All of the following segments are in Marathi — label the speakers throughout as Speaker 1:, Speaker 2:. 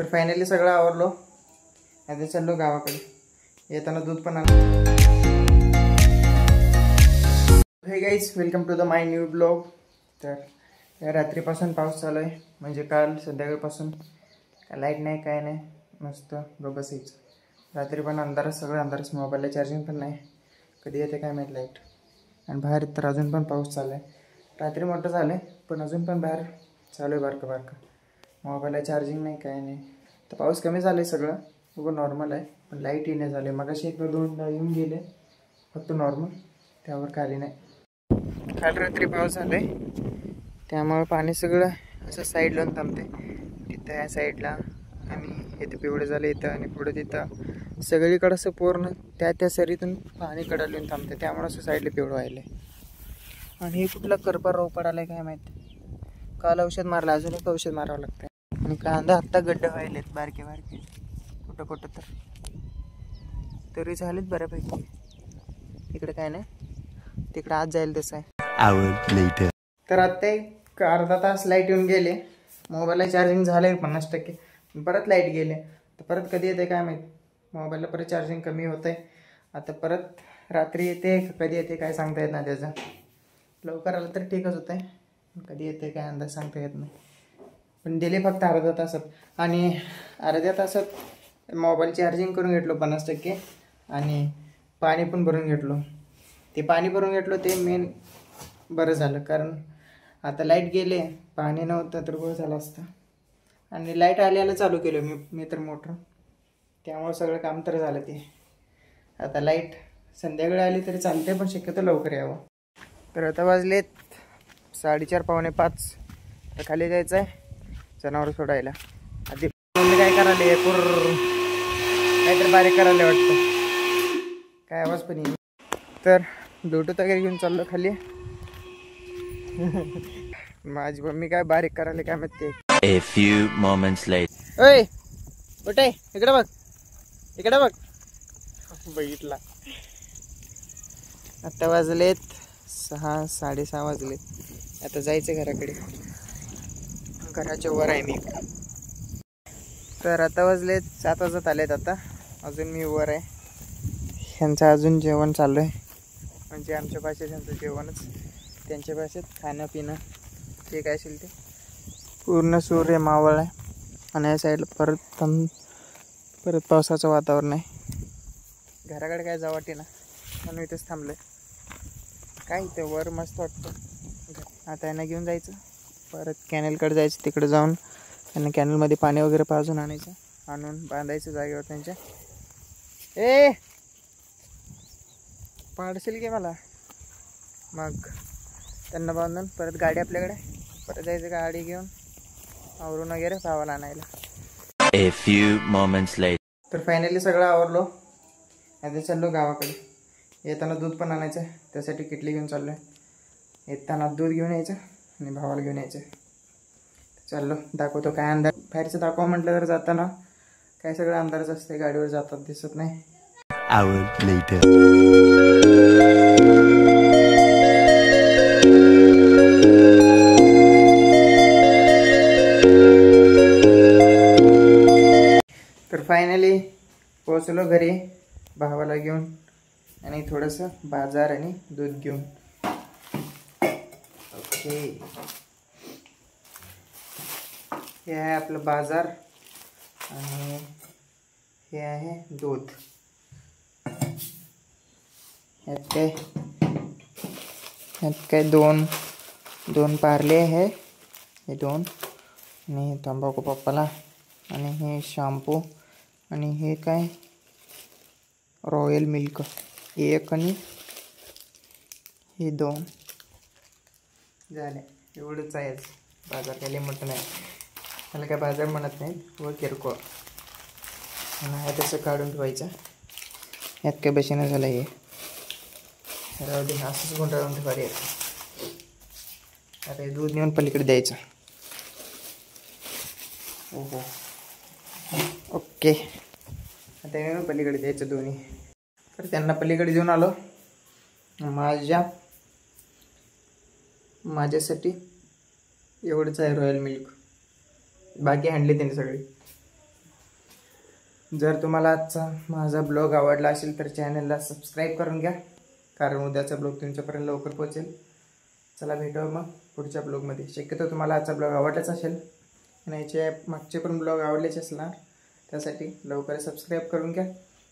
Speaker 1: तर फायनली सगळं आवरलो. आता चाललो गावाकडे. येताना दूध पण आणलं. Hey guys, welcome to the my new blog. तर या रात्रीपासून पाऊस चालू आहे, म्हणजे काल संध्याकाळपासून. लाईट नाही, काय नाही, मस्त बसायचं. रात्री पण अंधारच, सगळं अंधारच. मोबाईलला चार्जिंग पण नाही, कधी येते काय माहीत लाईट. आणि बाहेर तर अजून पण पाऊस चालू आहे. रात्री मोठं झालं आहे, पण अजून पण बाहेर चालू आहे बारकं बारकं. मोबाईलला चार्जिंग नाही, काय नाही. तर पाऊस कमी झालं आहे, सगळं उगं नॉर्मल आहे. पण लाईट येणे झाले, मगाशी एक दोनदा येऊन गेले, फक्त नॉर्मल, त्यावर खाली नाही. काल रात्री पाऊस झाला आहे, त्यामुळे पाणी सगळं असं साईड लावून थांबते. तिथं ह्या साईडला आणि इथं पिवळं झालं इथं, आणि पुढं तिथं सगळीकडं असं पूर्ण त्या सरीतून पाणी कडं येऊन थांबते. त्यामुळे असं साईडला पिवळं व्हायलं आहे. आणि हे कुठला करपा रोग पडायला काय माहीत. काल औषध मारलं, अजून एक औषध मारावं लागतं. आणि कांदा आत्ता गड्डे व्हायलेत बारके बारके, कुठं कुठं तरी झालेत बऱ्यापैकी. तिकडे काय नाही, तिकडे आज जाईल तसं आहे. तर आत्ता एक अर्धा तास लाईट येऊन गेले. मोबाईलला चार्जिंग झालं 50%. परत लाईट गेले, तर परत कधी येते काय माहीत. मोबाईलला परत चार्जिंग कमी होतं आहे. आता परत रात्री येते, कधी येते काय सांगता येत नाही. त्याचं लवकर आलं तर ठीकच होतं आहे, कधी येते काय अंदाज सांगता येत नाही. पण दिले फक्त अर्धा तासात. आणि अर्ध्या तासात मोबाईल चार्जिंग करून घेतलो 50%, आणि पाणी पण भरून घेतलो. ते पाणी भरून घेतलो ते मेन बरं झालं, कारण आता लाईट गेले, पाणी नव्हतं तर गोळ झालं असतं. आणि लाईट आल्याला चालू केलं मी तर मोटर, त्यामुळे सगळं काम तर झालं. ते आता लाईट संध्याकाळी आली तरी चालते, पण शक्यतो लवकर यावं. तर आता वाजलेत 4:30 पावणे 5. तर खाली जायचं आहे जनावर सोडायला. आधी मम्मी काय करायला काहीतरी बारीक करायला वाटतं, काय आवाज पण येईल. तर ब्लूटूथ वगैरे घेऊन चाललो खाली. माझी मम्मी काय बारीक करायला काय माहिती.
Speaker 2: A few moments later.
Speaker 1: ओय कुठे, इकडे बघ, इकडे बघ. बघितला. आता वाजलेत 6, 6:30 वाजलेत. आता जायचं घराकडे. घराच्या वर आहे मी. तर आता वाजलेत 7 वाजत आलेत. आता अजून मी वर आहे. ह्यांचं अजून जेवण चालू आहे, म्हणजे आमच्या भाषेत ह्यांचं जेवणच, त्यांच्या भाषेत खाणं पिणं जे काय असेल ते. पूर्ण सूर्य मावळ आहे, आणि या साईडला परत पावसाचं वातावरण आहे. घराकडे काय जावं वाटे ना, म्हणून इथेच थांबलं आहे. काय इथं वर मस्त वाटतं. आता यांना घेऊन जायचं, परत कॅनेलकडे जायचं. तिकडे जाऊन त्यांना कॅनेलमध्ये पाणी वगैरे पाजून आणायचं, आणून बांधायचं जागेवर त्यांच्या. पाडशील की मला. मग त्यांना बांधून परत गाडी आपल्याकडे, परत जायचं गाडी घेऊन आवरून वगैरे भावाला आणायला.
Speaker 2: A few moments later.
Speaker 1: तर फायनली सगळं आवरलो. आता चाललो गावाकडे. येताना दूध पण आणायचं आहे, त्यासाठी किटली घेऊन चाललो आहे. येताना दूध घेऊन यायचं आणि भावाला घेऊन यायचं. चाललो, दाखवतो काय अंधार. बाहेरचं दाखवा म्हटलं तर जाताना काय सगळं अंधारच असते, गाडीवर जातात दिसत नाही.
Speaker 2: Hour later.
Speaker 1: तर फायनली पोहोचलो घरी भावाला घेऊन, आणि थोडंसं बाजार आणि दूध घेऊन. ओके, हे आहे आपलं बाजार, आणि हे आहे दूध. ह्यात काय दोन पार्ले आहे, हे 2, आणि तंबाखू पप्पाला, आणि हे शॅम्पू, आणि हे काय रॉयल मिल्क 1, आणि हे 2 झाले. एवढंच आहे बाजार, काय मोठं नाही. त्याला काय बाजार म्हणत नाही, व किरकोळ. आणि तसं काढून ठेवायचं. यात काय बशीनं झालं, हे राहू दे, असंच गुंडाळून ठेवायला येतं. आता हे दूध नेऊन पलीकडे द्यायचं. ओहो, ओके. आता नेऊन पलीकडे द्यायचं दोन्ही. तर त्यांना पलीकडे देऊन आलो. माझ्यासाठी एवढंच आहे रॉयल मिल्क, बाकी आणले त्यांनी सगळे. जर तुम्हाला आजचा माझा ब्लॉग आवडला असेल तर चॅनलला सबस्क्राईब करून घ्या, कारण उद्याचा ब्लॉग तुमच्यापर्यंत लवकर पोहोचेल. चला भेटू मग पुढच्या ब्लॉगमध्ये. शक्यतो तुम्हाला आजचा ब्लॉग आवडलाच असेल आणि याचे मागचे पण ब्लॉग आवडलेच असणार. त्यासाठी लवकर सबस्क्राईब करून घ्या,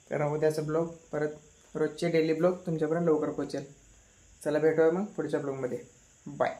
Speaker 1: कारण उद्याचा ब्लॉग परत रोजचे डेली ब्लॉग तुमच्यापर्यंत लवकर पोहोचेल. चला भेटूया मग पुढच्या ब्लॉगमध्ये. बाय.